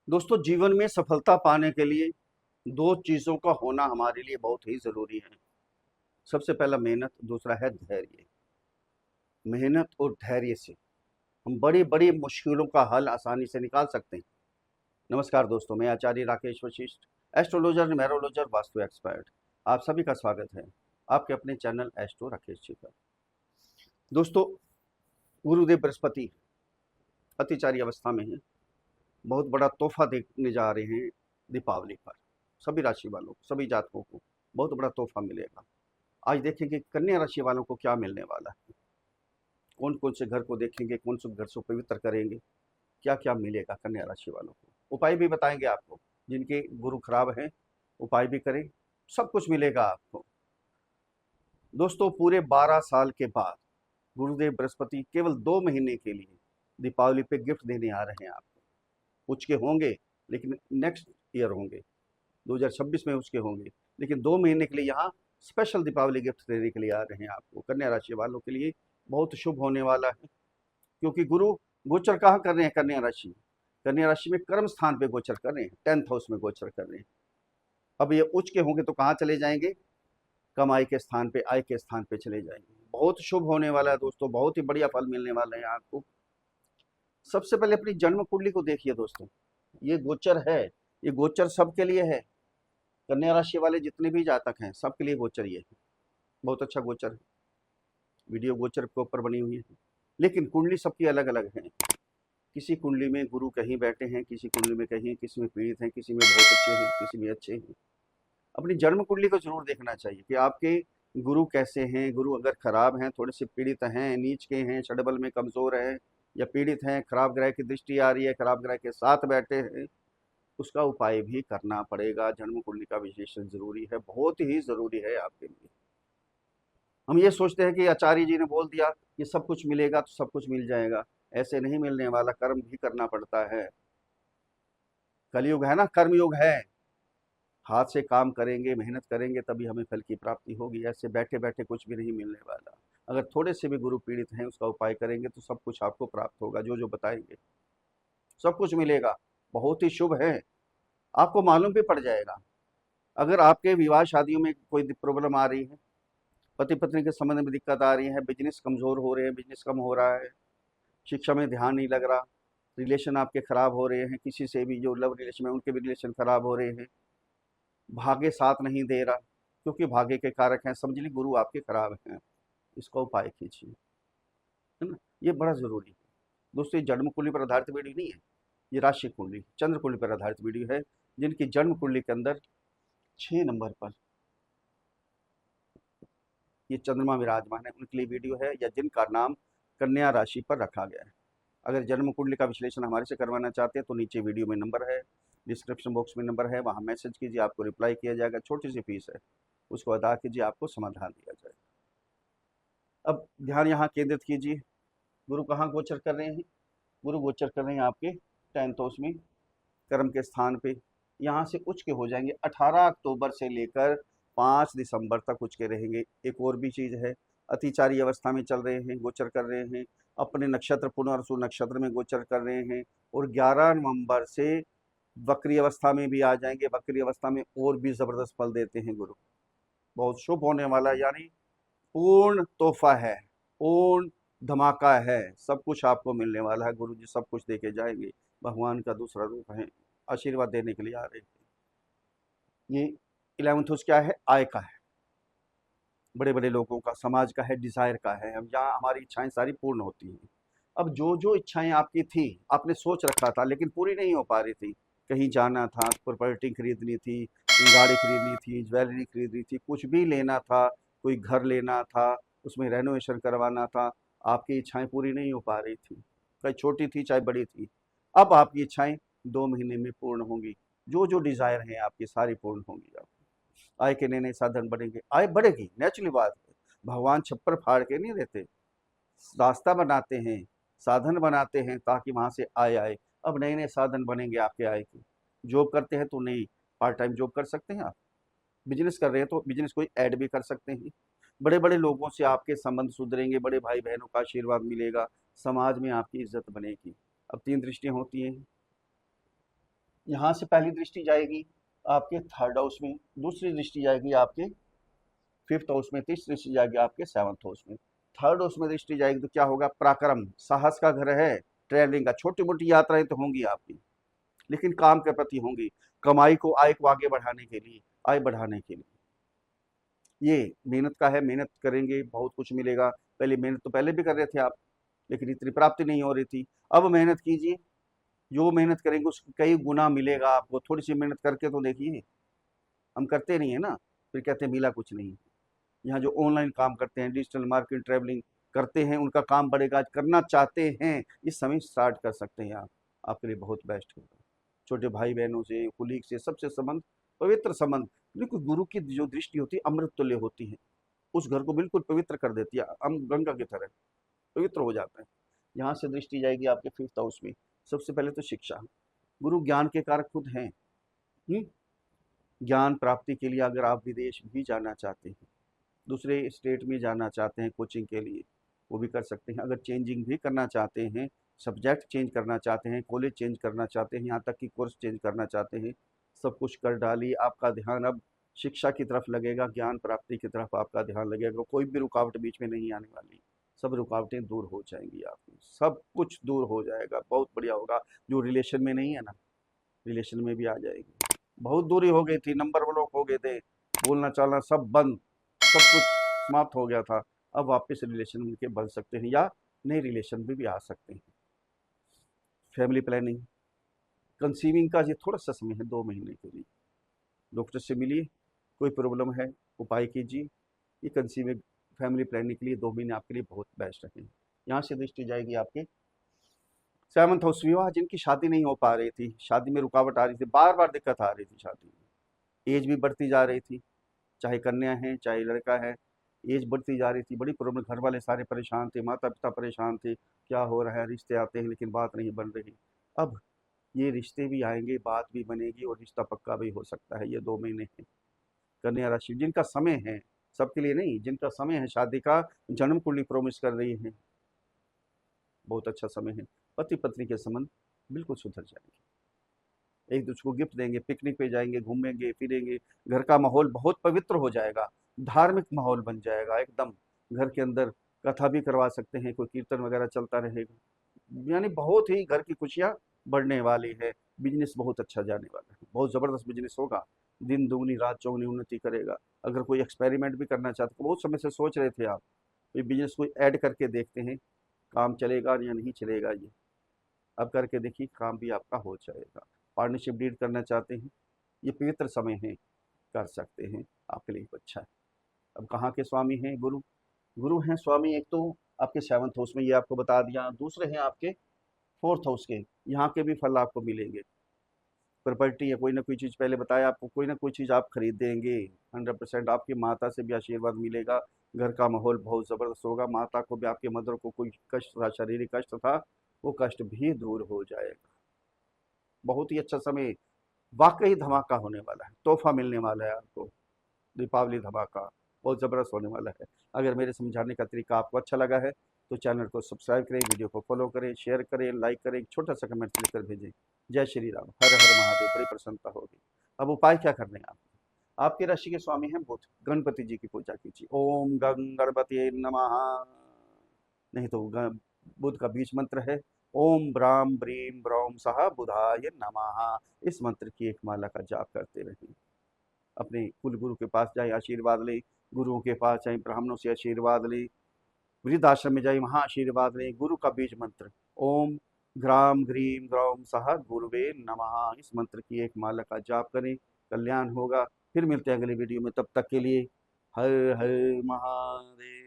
दोस्तों, जीवन में सफलता पाने के लिए दो चीज़ों का होना हमारे लिए बहुत ही ज़रूरी है। सबसे पहला मेहनत, दूसरा है धैर्य। मेहनत और धैर्य से हम बड़ी-बड़ी मुश्किलों का हल आसानी से निकाल सकते हैं। नमस्कार दोस्तों, मैं आचार्य राकेश वशिष्ठ, एस्ट्रोलॉजर, न्यूमेरोलॉजर, वास्तु एक्सपर्ट। आप सभी का स्वागत है आपके अपने चैनल एस्ट्रो राकेश जी पर। दोस्तों, गुरुदेव बृहस्पति अतिचारी अवस्था में है। बहुत बड़ा तोहफा देने जा रहे हैं दीपावली पर। सभी राशि वालों को, सभी जातकों को बहुत बड़ा तोहफा मिलेगा। आज देखेंगे कन्या राशि वालों को क्या मिलने वाला है। कौन कौन से घर को देखेंगे, कौन से घर से पवित्र करेंगे, क्या क्या मिलेगा कन्या राशि वालों को। उपाय भी बताएंगे आपको, जिनके गुरु खराब हैं उपाय भी करें, सब कुछ मिलेगा आपको। दोस्तों, पूरे 12 साल के बाद गुरुदेव बृहस्पति केवल 2 महीने के लिए दीपावली पे गिफ्ट देने आ रहे हैं आपको। कुछ के होंगे लेकिन नेक्स्ट ईयर होंगे, 2026 में उसके होंगे, लेकिन 2 महीने के लिए यहाँ स्पेशल दीपावली गिफ्ट देने के लिए आ रहे हैं आपको। कन्या राशि वालों के लिए बहुत शुभ होने वाला है, क्योंकि गुरु गोचर कहाँ कर रहे हैं कन्या राशि में। कन्या राशि में कर्म स्थान पे गोचर कर रहे हैं, 10th हाउस में गोचर कर रहे हैं। अब ये उच्च के होंगे तो कहाँ चले जाएंगे, कमाई के स्थान पे, आय के स्थान पे चले जाएंगे। बहुत शुभ होने वाला है दोस्तों, बहुत ही बढ़िया फल मिलने वाले हैं आपको। सबसे पहले अपनी जन्म कुंडली को देखिए दोस्तों। ये गोचर है, ये गोचर सबके लिए है। कन्या राशि वाले जितने भी जातक हैं सबके लिए गोचर ये है। बहुत अच्छा गोचर है, वीडियो गोचर के ऊपर बनी हुई है। लेकिन कुंडली सबकी अलग अलग है। किसी कुंडली में गुरु कहीं बैठे हैं, किसी कुंडली में कहीं, किसी में पीड़ित हैं, किसी में बहुत अच्छे हैं, किसी में अच्छे हैं। अपनी जन्म कुंडली को जरूर देखना चाहिए कि आपके गुरु कैसे हैं। गुरु अगर खराब हैं, थोड़े से पीड़ित हैं, नीच के हैं, षडबल में कमजोर हैं, या पीड़ित हैं, खराब ग्रह की दृष्टि आ रही है, खराब ग्रह के साथ बैठे हैं, उसका उपाय भी करना पड़ेगा। जन्म कुंडली का विशेषण जरूरी है, बहुत ही जरूरी है आपके लिए। हम ये सोचते हैं कि आचार्य जी ने बोल दिया कि सब कुछ मिलेगा तो सब कुछ मिल जाएगा। ऐसे नहीं मिलने वाला, कर्म भी करना पड़ता है। कलयुग है ना, कर्मयुग है। हाथ से काम करेंगे, मेहनत करेंगे, तभी हमें फल की प्राप्ति होगी। ऐसे बैठे बैठे कुछ भी नहीं मिलने वाला। अगर थोड़े से भी गुरु पीड़ित हैं, उसका उपाय करेंगे तो सब कुछ आपको प्राप्त होगा। जो जो बताएंगे सब कुछ मिलेगा। बहुत ही शुभ है, आपको मालूम भी पड़ जाएगा। अगर आपके विवाह शादियों में कोई प्रॉब्लम आ रही है, पति पत्नी के संबंध में दिक्कत आ रही है, बिजनेस कमजोर हो रहे हैं, बिजनेस कम हो रहा है, शिक्षा में ध्यान नहीं लग रहा, रिलेशन आपके खराब हो रहे हैं, किसी से भी जो लव रिलेशन में उनके भी रिलेशन खराब हो रहे हैं, भाग्य साथ नहीं दे रहा, क्योंकि भाग्य के कारक हैं, समझ ली गुरु आपके खराब हैं, इसका उपाय कीजिए, है ना। ये बड़ा जरूरी है दोस्तों। ये जन्म कुंडली पर आधारित वीडियो नहीं है, ये राशि कुंडली, चंद्र कुंडली पर आधारित वीडियो है। जिनकी जन्म कुंडली के अंदर 6 नंबर पर ये चंद्रमा विराजमान है, उनके लिए वीडियो है, या जिनका नाम कन्या राशि पर रखा गया है। अगर जन्म कुंडली का विश्लेषण हमारे से करवाना चाहते हैं तो नीचे वीडियो में नंबर है, डिस्क्रिप्शन बॉक्स में नंबर है, वहाँ मैसेज कीजिए, आपको रिप्लाई किया जाएगा। छोटी सी फीस है, उसको अदा कीजिए, आपको समाधान दिया जाएगा। अब ध्यान यहाँ केंद्रित कीजिए। गुरु कहाँ गोचर कर रहे हैं, गुरु गोचर कर रहे हैं आपके 10th हाउस में, कर्म के स्थान पे। यहाँ से उच्च के हो जाएंगे 18 अक्टूबर से लेकर 5 दिसंबर तक उच्च के रहेंगे। एक और भी चीज़ है, अतिचारी अवस्था में चल रहे हैं, गोचर कर रहे हैं, अपने नक्षत्र पुनर्वसु नक्षत्र में गोचर कर रहे हैं, और 11 नवंबर से वक्री अवस्था में भी आ जाएंगे। वक्री अवस्था में और भी जबरदस्त फल देते हैं गुरु, बहुत शुभ होने वाला है। यानी पूर्ण तोहफा है, पूर्ण धमाका है, सब कुछ आपको मिलने वाला है। गुरु जी सब कुछ दे के जाएंगे, भगवान का दूसरा रूप है, आशीर्वाद देने के लिए आ रहे हैं। ये 11th हाउस क्या है, आय का है, बड़े बड़े लोगों का, समाज का है, डिजायर का है। हम जहाँ हमारी इच्छाएं सारी पूर्ण होती हैं। अब जो जो इच्छाएं आपकी थी, आपने सोच रखा था लेकिन पूरी नहीं हो पा रही थी, कहीं जाना था, प्रॉपर्टी खरीदनी थी, कोई गाड़ी खरीदनी थी, ज्वेलरी खरीदनी थी, कुछ भी लेना था, कोई घर लेना था, उसमें रेनोवेशन करवाना था, आपकी इच्छाएं पूरी नहीं हो पा रही थी, चाहे छोटी थी चाहे बड़ी थी। अब आपकी इच्छाएं 2 महीने में पूर्ण होंगी। जो जो डिजायर हैं आपकी सारी पूर्ण होंगी। आप आय के नए नए साधन बढ़ेंगे, आय बढ़ेगी, नेचुरली बात है। भगवान छप्पर फाड़ के नहीं देते, रास्ता बनाते हैं, साधन बनाते हैं, ताकि वहां से आय आए। अब नए नए साधन बनेंगे आपके आय के। जॉब करते हैं तो नई पार्ट टाइम जॉब कर सकते हैं आप, बिजनेस कर रहे हैं तो बिजनेस कोई ऐड भी कर सकते हैं। बड़े बड़े लोगों से आपके संबंध सुधरेंगे, बड़े भाई बहनों का आशीर्वाद मिलेगा, समाज में आपकी इज्जत बनेगी। अब 3 दृष्टियां होती हैं, यहाँ से पहली दृष्टि जाएगी आपके थर्ड हाउस में, दूसरी दृष्टि जाएगी आपके फिफ्थ हाउस में, तीसरी दृष्टि जाएगी आपके सेवंथ हाउस में। थर्ड हाउस में दृष्टि जाएगी तो क्या होगा, पराक्रम, साहस का घर है, ट्रेवलिंग का, छोटी मोटी यात्राएं तो होंगी आपकी, लेकिन काम के प्रति होंगी, कमाई को, आय को आगे बढ़ाने के लिए, आय बढ़ाने के लिए। ये मेहनत का है, मेहनत करेंगे बहुत कुछ मिलेगा। पहले मेहनत तो पहले भी कर रहे थे आप, लेकिन इतनी प्राप्ति नहीं हो रही थी। अब मेहनत कीजिए, जो मेहनत करेंगे उसके कई गुना मिलेगा आपको। थोड़ी सी मेहनत करके तो देखिए, हम करते नहीं है ना, फिर कहते हैं मिला कुछ नहीं। यहाँ जो ऑनलाइन काम करते हैं, डिजिटल मार्केटिंग, ट्रैवलिंग करते हैं, उनका काम बढ़ेगा, आज करना चाहते हैं, इस समय स्टार्ट कर सकते हैं आप, आपके लिए बहुत बेस्ट होगा। छोटे भाई बहनों से, कुलीग से, सबसे संबंध, पवित्र संबंध। बिल्कुल गुरु की जो दृष्टि होती है अमृत तुल्य होती है, उस घर को बिल्कुल पवित्र कर देती है, हम गंगा की तरह पवित्र हो जाता है। यहाँ से दृष्टि जाएगी आपके फिफ्थ हाउस में। सबसे पहले तो शिक्षा, गुरु ज्ञान के कारक खुद हैं। हम्म? ज्ञान प्राप्ति के लिए अगर आप विदेश भी जाना चाहते हैं, दूसरे स्टेट में जाना चाहते हैं कोचिंग के लिए, वो भी कर सकते हैं। अगर चेंजिंग भी करना चाहते हैं, सब्जेक्ट चेंज करना चाहते हैं, कॉलेज चेंज करना चाहते हैं, यहाँ तक कि कोर्स चेंज करना चाहते हैं, सब कुछ कर डालिए। आपका ध्यान अब शिक्षा की तरफ लगेगा, ज्ञान प्राप्ति की तरफ आपका ध्यान लगेगा। कोई भी रुकावट बीच में नहीं आने वाली, सब रुकावटें दूर हो जाएंगी आपकी, सब कुछ दूर हो जाएगा, बहुत बढ़िया होगा। जो रिलेशन में नहीं है ना, रिलेशन में भी आ जाएगी। बहुत दूरी हो गई थी, नंबर ब्लॉक हो गए थे, बोलना चालना सब बंद, सब कुछ समाप्त हो गया था। अब वापस रिलेशन उनके बन सकते हैं, या नए रिलेशन में भी आ सकते हैं। फैमिली प्लानिंग, कंसीविंग का ये थोड़ा सा समय है, 2 महीने के लिए। डॉक्टर से मिलिए, कोई प्रॉब्लम है उपाय कीजिए। ये कंसीविंग, फैमिली प्लानिंग के लिए 2 महीने आपके लिए बहुत बेस्ट रहेंगे। यहाँ से दृष्टि जाएगी आपके सेवंथ हाउस, विवाह, जिनकी शादी नहीं हो पा रही थी, शादी में रुकावट आ रही थी, बार बार दिक्कत आ रही थी शादी में, एज भी बढ़ती जा रही थी, चाहे कन्या है चाहे लड़का है, एज बढ़ती जा रही थी, बड़ी प्रॉब्लम, घर वाले सारे परेशान थे, माता पिता परेशान थे, क्या हो रहा है, रिश्ते आते हैं लेकिन बात नहीं बन रही। अब ये रिश्ते भी आएंगे, बात भी बनेगी और रिश्ता पक्का भी हो सकता है। ये 2 महीने हैं। कन्या राशि, जिनका समय है, सबके लिए नहीं, जिनका समय है शादी का, जन्म कुंडली प्रोमिस कर रही है, बहुत अच्छा समय है। पति पत्नी के संबंध बिल्कुल सुधर जाएंगे, एक दूसरे को गिफ्ट देंगे, पिकनिक पे जाएंगे, घूमेंगे फिरेंगे, घर का माहौल बहुत पवित्र हो जाएगा, धार्मिक माहौल बन जाएगा एकदम। घर के अंदर कथा भी करवा सकते हैं, कोई कीर्तन वगैरह चलता रहेगा, यानी बहुत ही घर की खुशियाँ बढ़ने वाली है। बिजनेस बहुत अच्छा जाने वाला है, बहुत ज़बरदस्त बिजनेस होगा, दिन दुगनी रात चौगनी उन्नति करेगा। अगर कोई एक्सपेरिमेंट भी करना चाहते, तो बहुत समय से सोच रहे थे आप, ये बिजनेस को ऐड करके देखते हैं, काम चलेगा या नहीं चलेगा, ये अब करके देखिए, काम भी आपका हो जाएगा। पार्टनरशिप डील करना चाहते हैं, ये पवित्र समय है, कर सकते हैं, आपके लिए अच्छा है। अब कहाँ के स्वामी हैं, गुरु, गुरु हैं स्वामी, एक तो आपके सेवंथ हाउस में, ये आपको बता दिया, दूसरे हैं आपके फोर्थ हाउस के, यहाँ के भी फल आपको मिलेंगे। प्रॉपर्टी या कोई ना कोई चीज़, पहले बताया आपको, कोई ना कोई चीज़ आप खरीदेंगे, 100%। आपकी माता से भी आशीर्वाद मिलेगा, घर का माहौल बहुत ज़बरदस्त होगा, माता को भी, आपके मदर को कोई कष्ट था, शारीरिक कष्ट था, वो कष्ट भी दूर हो जाएगा। बहुत ही अच्छा समय, वाकई धमाका होने वाला है, तोहफा मिलने वाला है आपको, दीपावली धमाका बहुत ज़बरदस्त होने वाला है। अगर मेरे समझाने का तरीका आपको अच्छा लगा है तो चैनल को सब्सक्राइब करें, वीडियो को फॉलो करें, शेयर करें, लाइक करें, एक छोटा सा कमेंट लिख कर भेजें। जय श्री राम, हर हर महादेव, बड़ी प्रसन्नता होगी। अब उपाय क्या करने हैं आप, आपकी राशि के स्वामी हैं बुध, गणपति जी की पूजा कीजिए, ओम गंग गणपति नमः। नहीं तो बुध का बीज मंत्र है, ओम ब्राम ब्रीम ब्रौम सह बुधाय नमः। इस मंत्र की एक माला का जाप करते रहें। अपने कुल गुरु के पास जाए, आशीर्वाद ले, गुरुओं के पास जाए, ब्राह्मणों से आशीर्वाद ले, वृद्धाश्रम में जाए, वहाँ आशीर्वाद ले। गुरु का बीज मंत्र, ओम ग्राम ग्रीम ग्रौम सह गुरुवे नमः, इस मंत्र की एक माला का जाप करें, कल्याण होगा। फिर मिलते हैं अगली वीडियो में, तब तक के लिए हर हर महादेव।